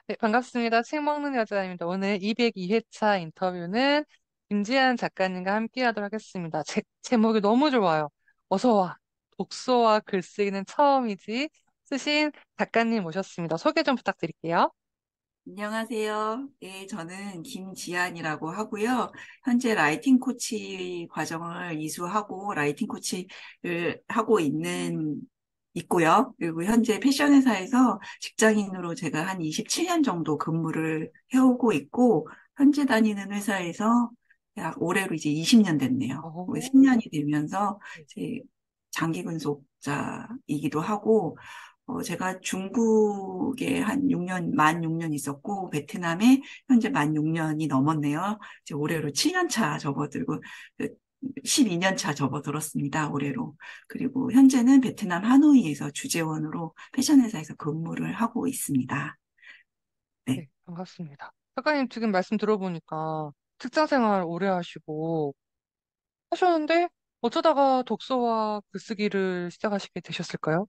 네, 반갑습니다. 책 먹는 여자입니다. 오늘 202회차 인터뷰는 김지한 작가님과 함께 하도록 하겠습니다. 제목이 너무 좋아요. 어서 와. 독서와 글쓰기는 처음이지. 쓰신 작가님 모셨습니다. 소개 좀 부탁드릴게요. 안녕하세요. 네, 저는 김지안이라고 하고요. 현재 라이팅 코치 과정을 이수하고 라이팅 코치를 하고 있고요. 그리고 현재 패션 회사에서 직장인으로 제가 한 27년 정도 근무를 해오고 있고, 현재 다니는 회사에서 약 올해로 이제 20년 됐네요. 오, 10년이 되면서 제 장기 근속자이기도 하고, 제가 중국에 한 6년, 만 6년 있었고, 베트남에 현재 만 6년이 넘었네요. 이제 올해로 7년 차 접어들고, 12년 차 접어들었습니다, 올해로. 그리고 현재는 베트남 하노이에서 주재원으로 패션 회사에서 근무를 하고 있습니다. 네. 네, 반갑습니다. 작가님 지금 말씀 들어보니까 직장 생활 오래 하셨는데 어쩌다가 독서와 글쓰기를 시작하시게 되셨을까요?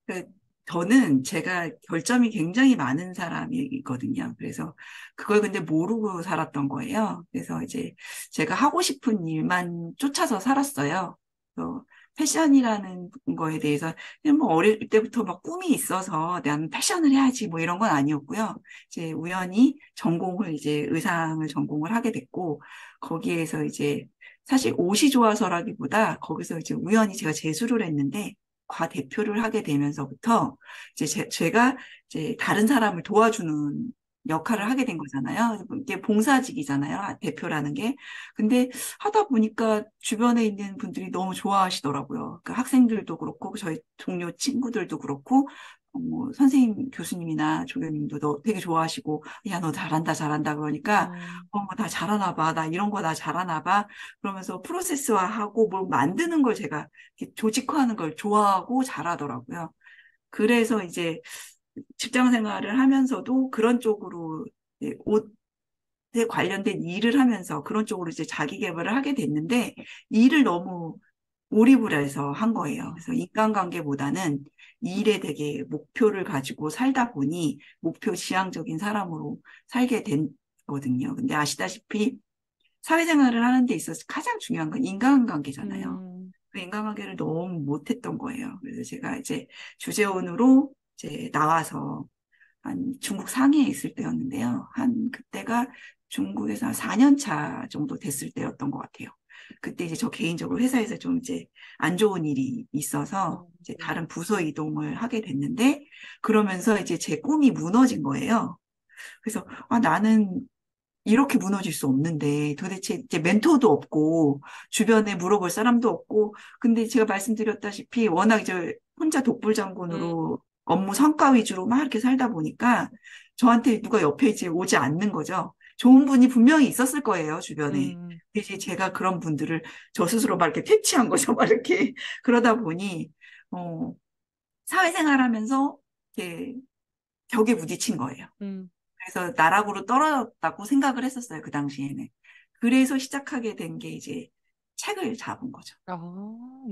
그, 저는 제가 결점이 굉장히 많은 사람이거든요. 그래서 그걸 근데 모르고 살았던 거예요. 그래서 이제 제가 하고 싶은 일만 쫓아서 살았어요. 그래서 패션이라는 거에 대해서 그냥 뭐 어릴 때부터 막 꿈이 있어서 난 패션을 해야지 뭐 이런 건 아니었고요. 이제 우연히 전공을 이제 의상을 전공을 하게 됐고 거기에서 이제 사실 옷이 좋아서라기보다 거기서 이제 우연히 제가 재수를 했는데 과 대표를 하게 되면서부터 이제 제가 이제 다른 사람을 도와주는 역할을 음, 하게 된 거잖아요. 이게 봉사직이잖아요. 대표라는 게. 근데 하다 보니까 주변에 있는 분들이 너무 좋아하시더라고요. 그 학생들도 그렇고 저희 동료 친구들도 그렇고 뭐 선생님 교수님이나 조교님도 너 되게 좋아하시고 야 너 잘한다 잘한다 그러니까 다 잘하나 봐. 나 이런 거 나 잘하나 봐. 그러면서 프로세스화하고 뭘 만드는 걸 제가 이렇게 조직화하는 걸 좋아하고 잘하더라고요. 그래서 이제 직장 생활을 하면서도 그런 쪽으로 이제 옷에 관련된 일을 하면서 그런 쪽으로 이제 자기 개발을 하게 됐는데 일을 너무 몰입을 해서 한 거예요. 그래서 인간관계보다는 일에 되게 목표를 가지고 살다 보니 목표 지향적인 사람으로 살게 됐거든요. 근데 아시다시피 사회생활을 하는 데 있어서 가장 중요한 건 인간관계잖아요. 음, 그 인간관계를 너무 못했던 거예요. 그래서 제가 이제 주재원으로 이제 나와서 한 중국 상해에 있을 때였는데요. 한 그때가 중국에서 한 4년 차 정도 됐을 때였던 것 같아요. 그때 이제 저 개인적으로 회사에서 좀 이제 안 좋은 일이 있어서 이제 네. 다른 부서 이동을 하게 됐는데 그러면서 이제 제 꿈이 무너진 거예요. 그래서 아, 나는 이렇게 무너질 수 없는데 도대체 이제 멘토도 없고 주변에 물어볼 사람도 없고 근데 제가 말씀드렸다시피 워낙 이제 혼자 음, 독불장군으로 업무 성과 위주로 막 이렇게 살다 보니까 저한테 누가 옆에 이제 오지 않는 거죠. 좋은 분이 분명히 있었을 거예요, 주변에. 음, 이제 제가 그런 분들을 저 스스로 막 이렇게 퇴치한 거죠, 막 이렇게. 그러다 보니, 어, 사회생활 하면서 이렇게 벽에 부딪힌 거예요. 음. 그래서 나락으로 떨어졌다고 생각을 했었어요, 그 당시에는. 그래서 시작하게 된 게 이제 책을 잡은 거죠. 아,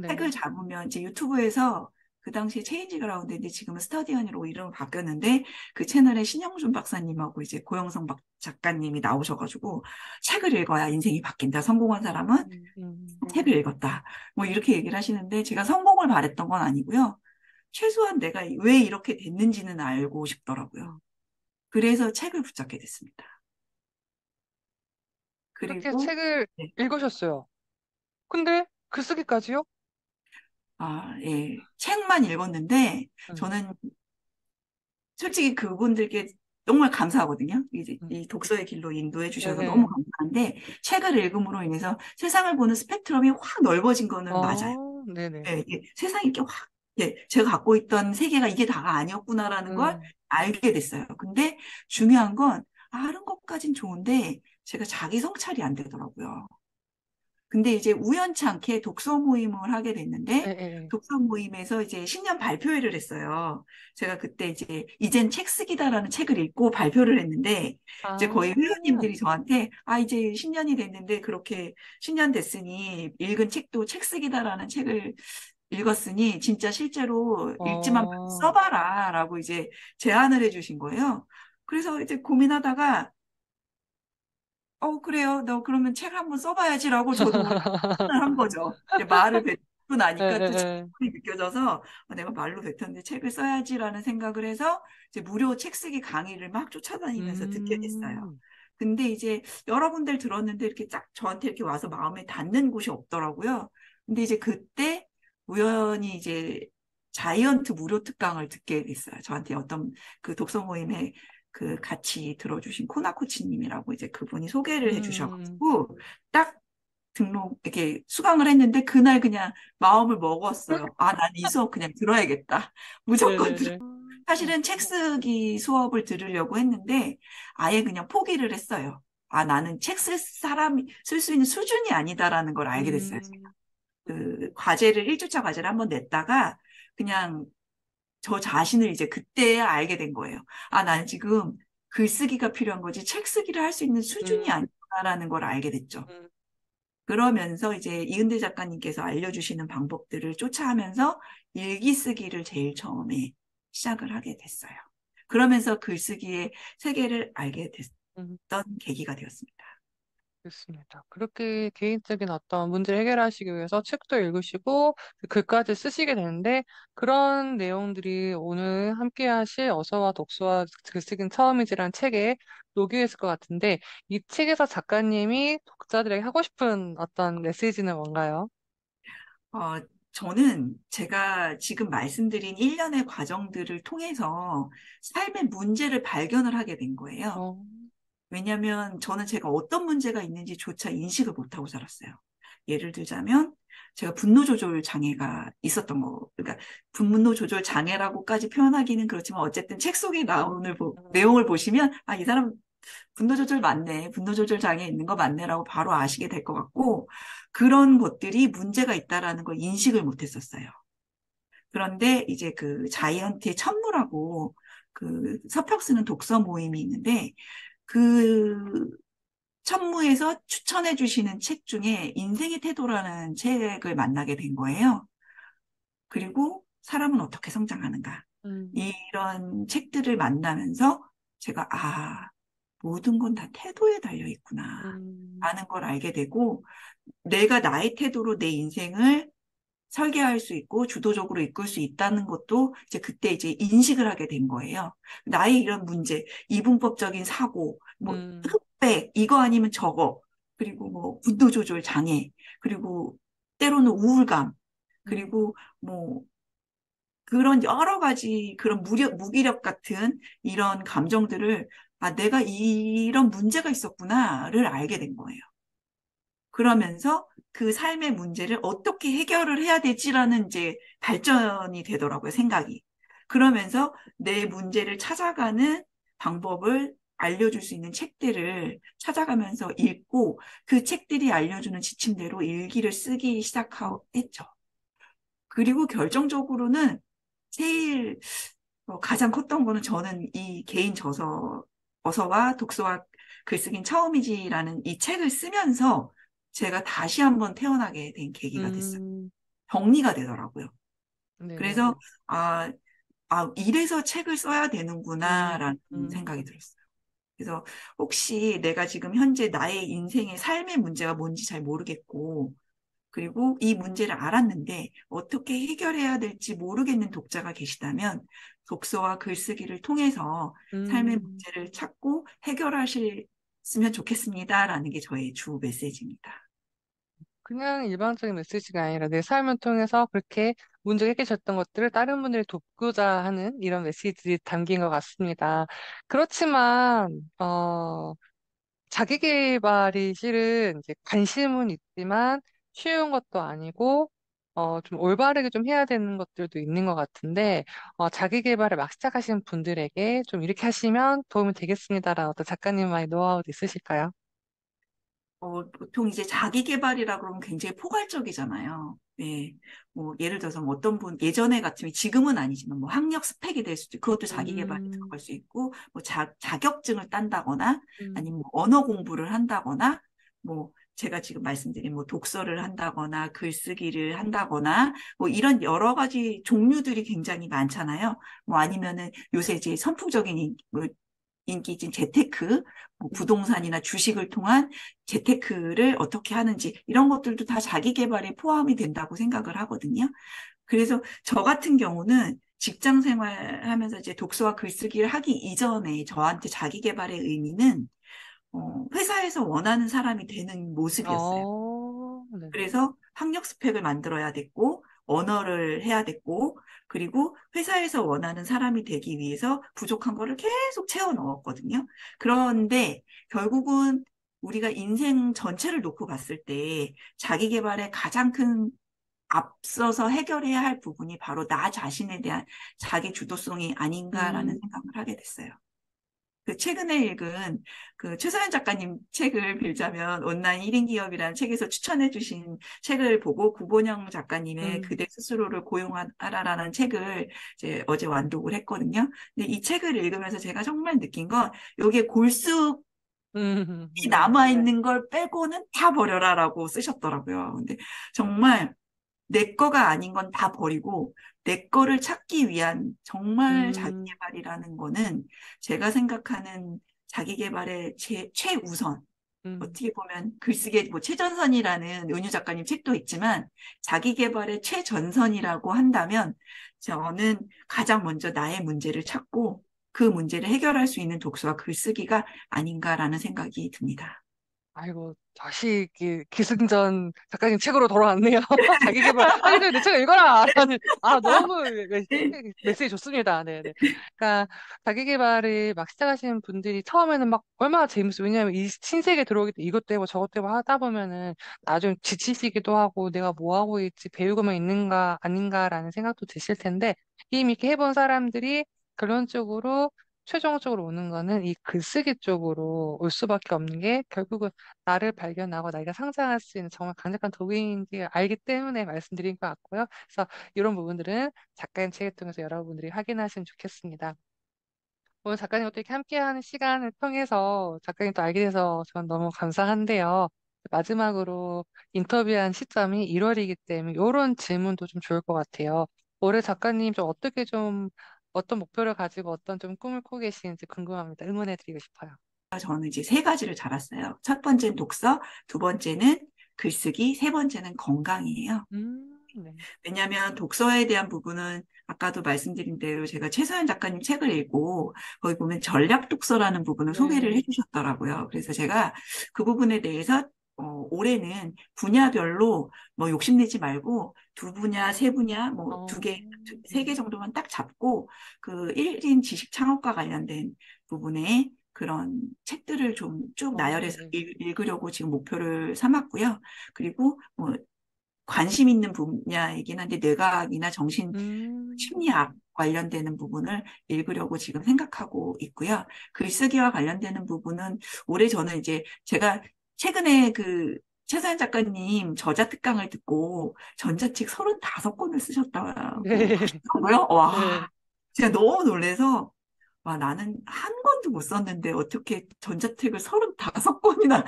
책을 네. 잡으면 이제 유튜브에서 그 당시에 체인지 그라운드인데 지금은 스터디언으로 이름을 바뀌었는데 그 채널에 신영준 박사님하고 이제 고영성 작가님이 나오셔가지고 책을 읽어야 인생이 바뀐다. 성공한 사람은 음, 음, 책을 읽었다. 뭐 이렇게 얘기를 하시는데 제가 성공을 바랬던 건 아니고요. 최소한 내가 왜 이렇게 됐는지는 알고 싶더라고요. 음. 그래서 책을 붙잡게 됐습니다. 그렇게 그리고 책을 네. 읽으셨어요. 근데 글쓰기까지요? 아, 예. 책만 읽었는데 음, 저는 솔직히 그분들께 정말 감사하거든요. 이제 음. 이 독서의 길로 인도해 예, 주셔서 너무 예. 감사한데 책을 읽음으로 인해서 세상을 보는 스펙트럼이 확 넓어진 거는 맞아요. 네네. 예, 이게 세상이 이렇게 확 예, 제가 갖고 있던 세계가 이게 다가 아니었구나라는 걸 음, 알게 됐어요. 근데 중요한 건 아는 것까진 좋은데 제가 자기 성찰이 안 되더라고요. 근데 이제 우연치 않게 독서 모임을 하게 예, 됐는데, 예. 독서 모임에서 이제 신년 발표회를 했어요. 제가 그때 이제, 이젠 책 쓰기다라는 책을 읽고 발표를 했는데, 이제 거의 아, 회원님들이 저한테, 아, 이제 신년이 됐는데, 그렇게 신년 됐으니, 읽은 책도 책 쓰기다라는 책을 읽었으니, 진짜 실제로 읽지만 말고 어, 써봐라, 라고 이제 제안을 해주신 거예요. 그래서 이제 고민하다가 그래요. 너 그러면 책 한번 써봐야지라고 저도 추천을 한 거죠. 이제 말을 뱉고 예, 나니까 또 예, 책임이 느껴져서 내가 말로 뱉었는데 책을 써야지라는 생각을 해서 이제 무료 책 쓰기 강의를 막 예. 쫓아다니면서 듣게 됐어요. 근데 이제 여러 군데를 들었는데 이렇게 딱 저한테 이렇게 와서 마음에 닿는 곳이 없더라고요. 근데 이제 그때 우연히 이제 자이언트 무료 특강을 듣게 됐어요. 저한테 어떤 그 독서 모임에 그 같이 들어주신 코나코치님이라고 이제 그분이 소개를 음, 해주셔가지고 딱 이렇게 수강을 했는데 그날 그냥 마음을 먹었어요. 아, 난 이 수업 그냥 들어야겠다. 무조건 들어. 네네네. 사실은 책 쓰기 수업을 들으려고 했는데 아예 그냥 포기를 했어요. 아, 나는 책 쓸 사람이 쓸 수 있는 수준이 아니다라는 걸 알게 됐어요. 음, 그 과제를 1주차 과제를 한번 냈다가 그냥 저 자신을 이제 그때야 알게 된 거예요. 아, 난 지금 글쓰기가 필요한 거지 책 쓰기를 할 수 있는 수준이 음, 아니구나라는 걸 알게 됐죠. 음, 그러면서 이제 이은대 작가님께서 알려주시는 방법들을 쫓아하면서 일기 쓰기를 제일 처음에 시작을 하게 됐어요. 그러면서 글쓰기의 세계를 알게 음. 됐던 계기가 되었습니다. 좋습니다. 그렇게 개인적인 어떤 문제를 해결하시기 위해서 책도 읽으시고 그 글까지 쓰시게 되는데 그런 내용들이 오늘 함께 하실 어서와 독서와 글쓰기는 처음이지란 책에 녹여 있을 것 같은데 이 책에서 작가님이 독자들에게 하고 싶은 어떤 메시지는 뭔가요? 어, 저는 제가 지금 말씀드린 일련의 과정들을 통해서 삶의 문제를 발견을 하게 된 거예요. 어, 왜냐하면 저는 제가 어떤 문제가 있는지조차 인식을 못하고 살았어요. 예를 들자면 제가 분노 조절 장애가 있었던 거, 그러니까 분노 조절 장애라고까지 표현하기는 그렇지만 어쨌든 책 속에 나오는 내용을 보시면 아, 이 사람 분노 조절 맞네, 분노 조절 장애 있는 거 맞네라고 바로 아시게 될 것 같고 그런 것들이 문제가 있다라는 걸 인식을 못했었어요. 그런데 이제 그 자이언트의 천무라고 그 서평 쓰는 독서 모임이 있는데 그 천무에서 추천해 주시는 책 중에 인생의 태도라는 책을 만나게 된 거예요. 그리고 사람은 어떻게 성장하는가. 음, 이런 책들을 만나면서 제가, 아, 모든 건 다 태도에 달려 있구나. 음, 라는 걸 알게 되고, 내가 나의 태도로 내 인생을 설계할 수 있고 주도적으로 이끌 수 있다는 것도 이제 그때 이제 인식을 하게 된 거예요. 나의 이런 문제, 이분법적인 사고, 뭐 음, 흑백, 이거 아니면 저거, 그리고 뭐 분노 조절 장애, 그리고 때로는 우울감, 음, 그리고 뭐 그런 여러 가지 그런 무기력 같은 이런 감정들을 아, 내가 이런 문제가 있었구나를 알게 된 거예요. 그러면서 그 삶의 문제를 어떻게 해결을 해야 되지라는 이제 발전이 되더라고요, 생각이. 그러면서 내 문제를 찾아가는 방법을 알려줄 수 있는 책들을 찾아가면서 읽고 그 책들이 알려주는 지침대로 일기를 쓰기 시작했죠. 그리고 결정적으로는 제일 가장 컸던 거는 저는 이 개인 어서와 독서와 글쓰긴 처음이지라는 이 책을 쓰면서 제가 다시 한번 태어나게 된 계기가 됐어요. 음, 정리가 되더라고요. 네네네. 그래서, 아, 이래서 책을 써야 음, 되는구나라는 음, 생각이 들었어요. 그래서 혹시 내가 지금 현재 나의 인생의 삶의 문제가 뭔지 잘 모르겠고, 그리고 이 문제를 알았는데 어떻게 해결해야 될지 모르겠는 독자가 계시다면 독서와 글쓰기를 통해서 삶의 음. 문제를 찾고 해결하셨으면 좋겠습니다라는 게 저의 주 메시지입니다. 그냥 일반적인 메시지가 아니라 내 삶을 통해서 그렇게 문제가 해결됐던 것들을 다른 분들이 돕고자 하는 이런 메시지들이 담긴 것 같습니다. 그렇지만, 자기 개발이 실은 이제 관심은 있지만 쉬운 것도 아니고, 좀 올바르게 좀 해야 되는 것들도 있는 것 같은데, 자기 개발을 막 시작하시는 분들에게 좀 이렇게 하시면 도움이 되겠습니다라는 어떤 작가님만의 노하우도 있으실까요? 보통 이제 자기 개발이라 그러면 굉장히 포괄적이잖아요. 네. 뭐, 예를 들어서 뭐 어떤 분, 예전에 같으면 지금은 아니지만 뭐 학력 스펙이 될 수도 있고, 그것도 자기 개발에 음, 들어갈 수 있고, 뭐 자격증을 딴다거나, 음, 아니면 뭐 언어 공부를 한다거나, 뭐, 제가 지금 말씀드린 뭐 독서를 한다거나, 글쓰기를 한다거나, 뭐 이런 여러 가지 종류들이 굉장히 많잖아요. 뭐 아니면은 요새 이제 선풍적인 인기진 재테크, 뭐 음. 부동산이나 주식을 통한 재테크를 어떻게 하는지 이런 것들도 다 자기 개발에 포함이 된다고 생각을 하거든요. 그래서 저 같은 경우는 직장 생활하면서 이제 독서와 글쓰기를 하기 이전에 저한테 자기 개발의 의미는 회사에서 원하는 사람이 되는 모습이었어요. 네. 그래서 학력 스펙을 만들어야 됐고, 언어를 해야 됐고, 그리고 회사에서 원하는 사람이 되기 위해서 부족한 거를 계속 채워 넣었거든요. 그런데 결국은 우리가 인생 전체를 놓고 봤을 때 자기 개발에 가장 큰 앞서서 해결해야 할 부분이 바로 나 자신에 대한 자기 주도성이 아닌가라는 음, 생각을 하게 됐어요. 그 최근에 읽은 그 최서연 작가님 책을 빌자면 온라인 1인 기업이라는 책에서 추천해 주신 책을 보고 구본영 작가님의 음, 그대 스스로를 고용하라라는 책을 이제 어제 완독을 했거든요. 근데 이 책을 읽으면서 제가 정말 느낀 건 여기에 골수 네. 남아있는 걸 빼고는 다 버려라라고 쓰셨더라고요. 근데 정말 내 거가 아닌 건 다 버리고 내 거를 찾기 위한 정말 자기 음, 개발이라는 거는 제가 생각하는 자기 개발의 최우선. 음. 어떻게 보면 글쓰기의 뭐 최전선이라는 은유 작가님 책도 있지만 자기 개발의 최전선이라고 한다면 저는 가장 먼저 나의 문제를 찾고 그 문제를 해결할 수 있는 독서와 글쓰기가 아닌가라는 생각이 듭니다. 아이고, 다시 기승전 작가님 책으로 돌아왔네요. 자기 개발 하기 전에 내 책을 읽어라! 라는, 너무 메시지 좋습니다. 네네. 그러니까 자기 개발을 막 시작하시는 분들이 처음에는 막 얼마나 재밌어요. 왜냐하면 이 신세계 들어오기 때문에 이것도 해보고 저것도 해보고 하다 보면은 나중에 지치시기도 하고 내가 뭐 하고 있지, 배우고만 있는가, 아닌가라는 생각도 드실 텐데 이미 이렇게 해본 사람들이 결론적으로 최종적으로 오는 거는 이 글쓰기 쪽으로 올 수밖에 없는 게 결국은 나를 발견하고 나이가 성장할 수 있는 정말 강력한 도구인지 알기 때문에 말씀드린 것 같고요. 그래서 이런 부분들은 작가님 책을 통해서 여러분들이 확인하시면 좋겠습니다. 오늘 작가님과 또 이렇게 함께하는 시간을 통해서 작가님 또 알게 돼서 전 너무 감사한데요. 마지막으로 인터뷰한 시점이 1월이기 때문에 이런 질문도 좀 좋을 것 같아요. 올해 작가님 좀 어떻게 좀 어떤 목표를 가지고 어떤 좀 꿈을 꾸고 계시는지 궁금합니다. 응원해드리고 싶어요. 저는 이제 세 가지를 잡았어요. 첫 번째는 독서, 두 번째는 글쓰기, 세 번째는 건강이에요. 네. 왜냐하면 독서에 대한 부분은 아까도 말씀드린 대로 제가 최서연 작가님 책을 읽고 거기 보면 전략 독서라는 부분을 소개를 네. 해주셨더라고요. 그래서 제가 그 부분에 대해서 올해는 분야별로 뭐 욕심내지 말고 두 분야, 세 분야, 뭐 두 개, 세 개 네. 정도만 딱 잡고 그 1인 지식 창업과 관련된 부분에 그런 책들을 좀 쭉 나열해서 네네. 읽으려고 지금 목표를 삼았고요. 그리고 뭐 관심 있는 분야이긴 한데 뇌과학이나 정신 심리학 음, 관련되는 부분을 읽으려고 지금 생각하고 있고요. 글쓰기와 관련되는 부분은 올해 저는 이제 제가 최근에 그 최서연 작가님 저자 특강을 듣고 전자책 35권을 쓰셨다고 네. 하시더라고요. 네. 와, 제가 너무 놀래서 와, 나는 한 권도 못 썼는데 어떻게 전자책을 35권이나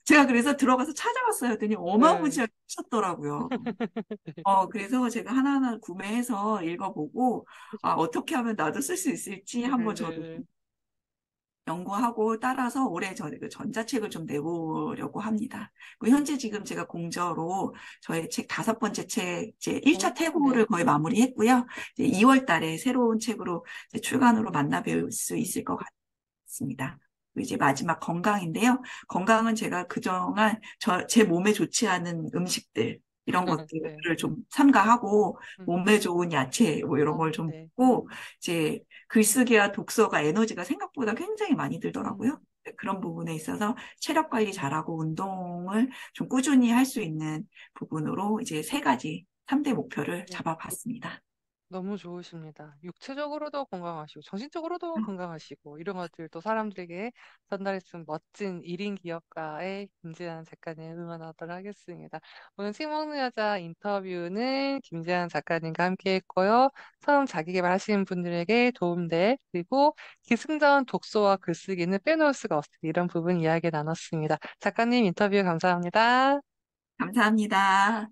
제가 그래서 들어가서 찾아봤어요. 했더니 네. 어마무지하게 하셨더라고요. 그래서 제가 하나하나 구매해서 읽어보고, 어떻게 하면 나도 쓸 수 있을지 네. 한번 저도 네. 연구하고 따라서 올해 그 전자책을 좀 내보려고 합니다. 현재 지금 제가 공저로 저의 책 다섯 번째 책, 이제 1차 네. 태고를 거의 마무리했고요. 이제 2월 달에 새로운 책으로 이제 출간으로 만나 뵐 수 음. 있을 것 같습니다. 그리고 이제 마지막 건강인데요. 건강은 제가 그동안 제 몸에 좋지 않은 음식들, 이런 네. 것들을 좀 삼가하고 음. 몸에 좋은 야채 뭐 이런 걸 좀 네. 먹고 이제 글쓰기와 독서가 에너지가 생각보다 굉장히 많이 들더라고요. 음. 그런 부분에 있어서 체력 관리 잘하고 운동을 좀 꾸준히 할 수 있는 부분으로 이제 세 가지 3대 목표를 네. 잡아봤습니다. 너무 좋으십니다. 육체적으로도 건강하시고, 정신적으로도 건강하시고, 이런 것들 또 사람들에게 전달했으면 멋진 1인 기업가의 김지한 작가님 응원하도록 하겠습니다. 오늘 책 먹는 여자 인터뷰는 김지한 작가님과 함께 했고요. 처음 자기 개발하시는 분들에게 도움될, 그리고 기승전 독서와 글쓰기는 빼놓을 수가 없을 이런 부분 이야기 나눴습니다. 작가님 인터뷰 감사합니다. 감사합니다.